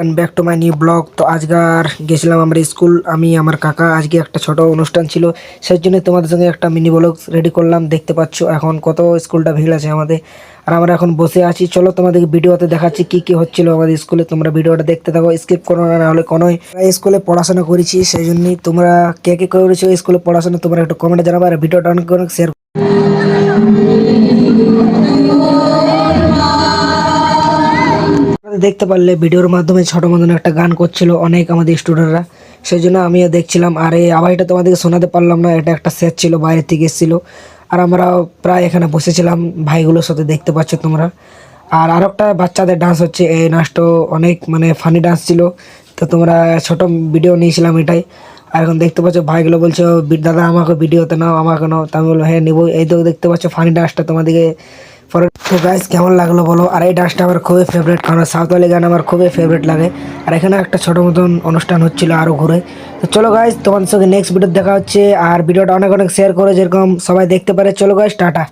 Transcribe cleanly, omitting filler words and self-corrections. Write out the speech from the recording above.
And back to my new blog. তো আজকার গেছিলাম আমরা স্কুল, আমি আমার কাকা। আজকে একটা ছোট অনুষ্ঠান ছিল, সেই জন্য তোমাদের সঙ্গে একটা মিনি ব্লগ রেডি করলাম। দেখতে পাচ্ছ এখন কত স্কুলটা ভিড় আছে আমাদের, আর আমরা এখন বসে আছি। চলো তোমাদেরকে ভিডিওতে দেখাচ্ছি কি কি হচ্ছিল আমাদের স্কুলে। তোমরা ভিডিওটা দেখতে থাকো, স্কিপ করো না, নাহলে কোনোই। স্কুলে পড়াশোনা করেছি, সেই জন্যই তোমরা কে কে করেছো স্কুলে পড়াশোনা তোমরা একটু কমেন্টে জানাবে, আর ভিডিওটা অনেক অনেক শেয়ার। দেখতে পারলে ভিডিওর মাধ্যমে ছোট মতন একটা গান করছিল অনেক আমাদের স্টুডেন্টরা, সেই জন্য আমিও দেখছিলাম। আর এই আওয়াজটা তোমাদেরকে শোনাতে পারলাম না, এটা একটা স্যার ছিল বাইরে থেকে এসেছিল, আর আমরা প্রায় এখানে বসেছিলাম ভাইগুলোর সাথে, দেখতে পাচ্ছ তোমরা। আর একটা বাচ্চাদের ডান্স হচ্ছে, এই নাচটা অনেক মানে ফানি ডান্স ছিল। তো তোমরা ছোট ভিডিও নিয়েছিলাম এটাই। আর এখন দেখতে পাচ্ছ ভাইগুলো বলছো দাদা আমাকে ভিডিওতে নাও, আমাকে নাও। তো আমি বলবো হ্যাঁ নিবো। এই তো দেখতে পাচ্ছ ফানি ডান্সটা তোমাদেরকে পরে। তো গাইস কেমন লাগলো বলো। আর এই ডান্সটা আমার খুবই ফেভারিট, কারণ সাঁওতালি গান আমার খুবই ফেভারিট লাগে। আর এখানে একটা ছোট মতন অনুষ্ঠান হচ্ছিল আরও ঘুরে। তো চলো গাইস, তোমাদের সঙ্গে নেক্সট ভিডিও দেখা হচ্ছে। আর ভিডিওটা অনেক অনেক শেয়ার করে, যেরকম সবাই দেখতে পারে। চলো গাইস, টাটা।